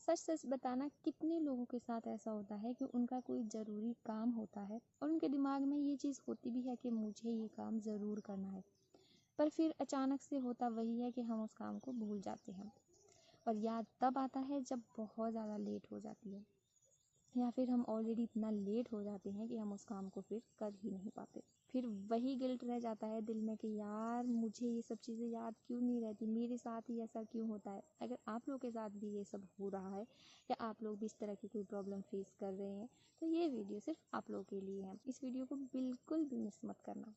सच सच बताना, कितने लोगों के साथ ऐसा होता है कि उनका कोई ज़रूरी काम होता है और उनके दिमाग में ये चीज़ होती भी है कि मुझे ये काम ज़रूर करना है, पर फिर अचानक से होता वही है कि हम उस काम को भूल जाते हैं और याद तब आता है जब बहुत ज़्यादा लेट हो जाती है, या फिर हम ऑलरेडी इतना लेट हो जाते हैं कि हम उस काम को फिर कर ही नहीं पाते। फिर वही गिल्ट रह जाता है दिल में कि यार मुझे ये सब चीज़ें याद क्यों नहीं रहती, मेरे साथ ही ऐसा क्यों होता है। अगर आप लोग के साथ भी ये सब हो रहा है या आप लोग भी इस तरह की कोई प्रॉब्लम फेस कर रहे हैं तो ये वीडियो सिर्फ आप लोग के लिए है। इस वीडियो को बिल्कुल भी मिस मत करना।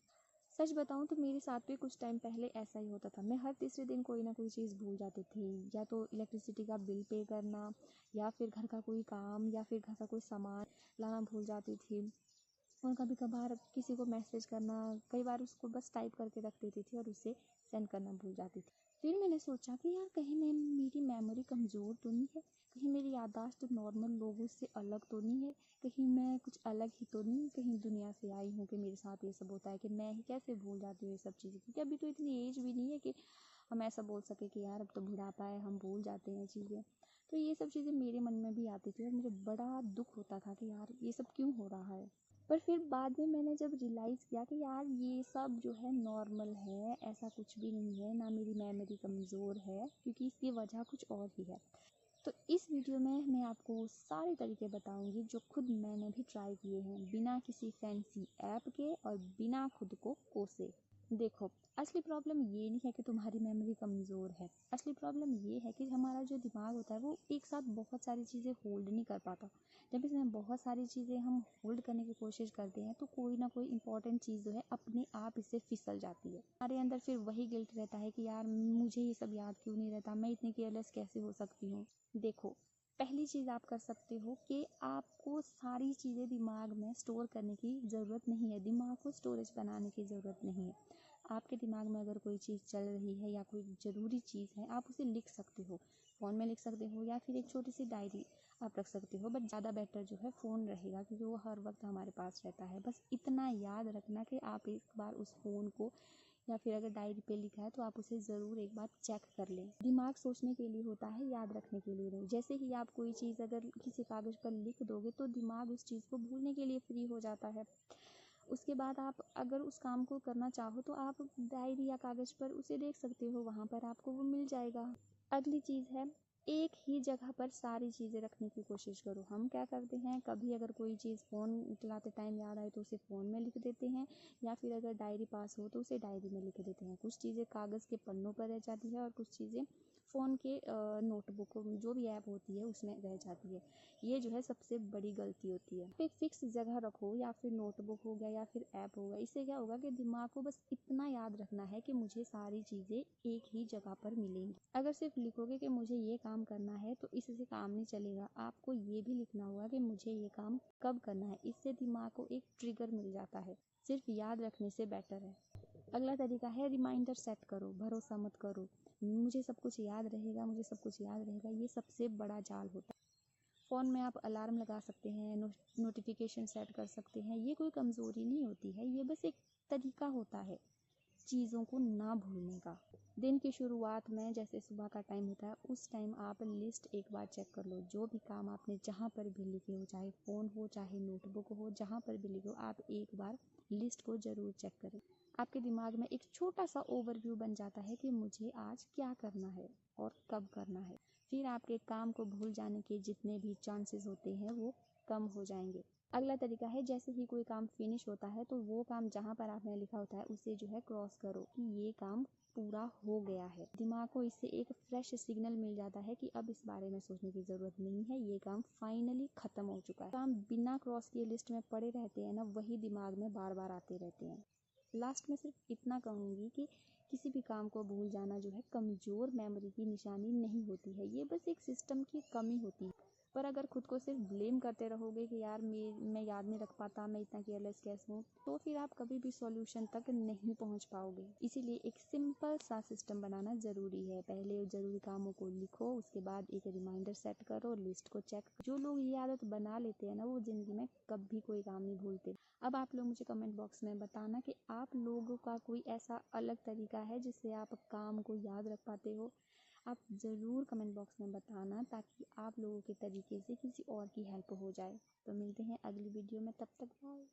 सच बताऊं तो मेरे साथ भी कुछ टाइम पहले ऐसा ही होता था। मैं हर तीसरे दिन कोई ना कोई चीज़ भूल जाती थी, या तो इलेक्ट्रिसिटी का बिल पे करना, या फिर घर का कोई काम, या फिर घर का कोई सामान लाना भूल जाती थी। और कभी कभार किसी को मैसेज करना, कई बार उसको बस टाइप करके रख देती थी और उसे सेंड करना भूल जाती थी। फिर मैंने सोचा कि यार कहीं मेरी मेमोरी कमज़ोर तो नहीं है, कहीं मेरी याददाश्त नॉर्मल लोगों से अलग तो नहीं है, कहीं मैं कुछ अलग ही तो नहीं, कहीं दुनिया से आई हूँ कि मेरे साथ ये सब होता है, कि मैं ही कैसे भूल जाती हूँ ये सब चीज़ें। क्योंकि अभी तो इतनी एज भी नहीं है कि हम ऐसा बोल सके कि यार अब तो बुढ़ापा है, हम भूल जाते हैं चीज़ें। तो ये सब चीज़ें मेरे मन में भी आती थी और मुझे बड़ा दुख होता था कि यार ये सब क्यों हो रहा है। पर फिर बाद में मैंने जब रियलाइज़ किया कि यार ये सब जो है नॉर्मल है, ऐसा कुछ भी नहीं है, ना मेरी मेमोरी कमज़ोर है, क्योंकि इसकी वजह कुछ और ही है। तो इस वीडियो में मैं आपको वो सारे तरीके बताऊंगी जो खुद मैंने भी ट्राई किए हैं, बिना किसी फैंसी ऐप के और बिना खुद को कोसे। देखो, असली प्रॉब्लम ये नहीं है कि तुम्हारी मेमोरी कमज़ोर है, असली प्रॉब्लम ये है कि हमारा जो दिमाग होता है वो एक साथ बहुत सारी चीज़ें होल्ड नहीं कर पाता। जब इसमें बहुत सारी चीज़ें हम होल्ड करने की कोशिश करते हैं तो कोई ना कोई इंपॉर्टेंट चीज़ जो है अपने आप इससे फिसल जाती है। हमारे अंदर फिर वही गिल्ट रहता है कि यार मुझे ये सब याद क्यों नहीं रहता, मैं इतनी केयरलेस कैसे हो सकती हूँ। देखो, पहली चीज़ आप कर सकते हो कि आपको सारी चीज़ें दिमाग में स्टोर करने की ज़रूरत नहीं है, दिमाग को स्टोरेज बनाने की ज़रूरत नहीं है। आपके दिमाग में अगर कोई चीज़ चल रही है या कोई ज़रूरी चीज़ है, आप उसे लिख सकते हो, फ़ोन में लिख सकते हो, या फिर एक छोटी सी डायरी आप रख सकते हो। बट ज़्यादा बेटर जो है फ़ोन रहेगा, क्योंकि वो हर वक्त हमारे पास रहता है। बस इतना याद रखना कि आप एक बार उस फ़ोन को, या फिर अगर डायरी पे लिखा है तो आप उसे ज़रूर एक बार चेक कर लें। दिमाग सोचने के लिए होता है, याद रखने के लिए नहीं। जैसे ही आप कोई चीज़ अगर किसी कागज़ पर लिख दोगे तो दिमाग उस चीज़ को भूलने के लिए फ्री हो जाता है। उसके बाद आप अगर उस काम को करना चाहो तो आप डायरी या कागज़ पर उसे देख सकते हो, वहाँ पर आपको वो मिल जाएगा। अगली चीज़ है, एक ही जगह पर सारी चीज़ें रखने की कोशिश करो। हम क्या करते हैं, कभी अगर कोई चीज़ फ़ोन चलाते टाइम याद आए तो उसे फ़ोन में लिख देते हैं, या फिर अगर डायरी पास हो तो उसे डायरी में लिख देते हैं। कुछ चीज़ें कागज़ के पन्नों पर रह जाती है और कुछ चीज़ें फ़ोन के नोटबुक जो भी ऐप होती है उसमें रह जाती है। ये जो है सबसे बड़ी गलती होती है। एक फिक्स जगह रखो, या फिर नोटबुक हो गया या फिर ऐप हो गया। इससे क्या होगा कि दिमाग को बस इतना याद रखना है कि मुझे सारी चीज़ें एक ही जगह पर मिलेंगी। अगर सिर्फ लिखोगे कि मुझे ये काम करना है तो इससे काम नहीं चलेगा। आपको ये भी लिखना होगा कि मुझे ये काम कब करना है। इससे दिमाग को एक ट्रिगर मिल जाता है। सिर्फ याद रखने से बेटर है। अगला तरीका है, रिमाइंडर सेट करो। भरोसा मत करो मुझे सब कुछ याद रहेगा, मुझे सब कुछ याद रहेगा, ये सबसे बड़ा जाल होता है। फ़ोन में आप अलार्म लगा सकते हैं, नोटिफिकेशन सेट कर सकते हैं। ये कोई कमज़ोरी नहीं होती है, ये बस एक तरीका होता है चीज़ों को ना भूलने का। दिन की शुरुआत में जैसे सुबह का टाइम होता है, उस टाइम आप लिस्ट एक बार चेक कर लो। जो भी काम आपने जहाँ पर भी लिखे हो, चाहे फ़ोन हो चाहे नोटबुक हो, जहाँ पर भी लिखे हो, आप एक बार लिस्ट को ज़रूर चेक करें। आपके दिमाग में एक छोटा सा ओवरव्यू बन जाता है कि मुझे आज क्या करना है और कब करना है। फिर आपके काम को भूल जाने के जितने भी चांसेस होते हैं वो कम हो जाएंगे। अगला तरीका है, जैसे ही कोई काम फिनिश होता है तो वो काम जहाँ पर आपने लिखा होता है उसे जो है क्रॉस करो कि ये काम पूरा हो गया है। दिमाग को इससे एक फ्रेश सिग्नल मिल जाता है कि अब इस बारे में सोचने की ज़रूरत नहीं है, ये काम फाइनली ख़त्म हो चुका है। काम बिना क्रॉस किए लिस्ट में पड़े रहते हैं ना, वही दिमाग में बार बार आते रहते हैं। लास्ट में सिर्फ इतना कहूँगी कि किसी भी काम को भूल जाना जो है कमज़ोर मेमोरी की निशानी नहीं होती है, ये बस एक सिस्टम की कमी होती है। पर अगर खुद को सिर्फ ब्लेम करते रहोगे कि यार मैं याद नहीं रख पाता, मैं इतना केयरलेस कैसे हूँ, तो फिर आप कभी भी सॉल्यूशन तक नहीं पहुँच पाओगे। इसीलिए एक सिंपल सा सिस्टम बनाना ज़रूरी है। पहले ज़रूरी कामों को लिखो, उसके बाद एक रिमाइंडर सेट करो, लिस्ट को चेक। जो लोग ये आदत बना लेते हैं ना, वो ज़िंदगी में कभी कोई काम नहीं भूलते। अब आप लोग मुझे कमेंट बॉक्स में बताना कि आप लोगों का कोई ऐसा अलग तरीका है जिससे आप काम को याद रख पाते हो। आप ज़रूर कमेंट बॉक्स में बताना, ताकि आप लोगों के तरीके से किसी और की हेल्प हो जाए। तो मिलते हैं अगली वीडियो में, तब तक बाय।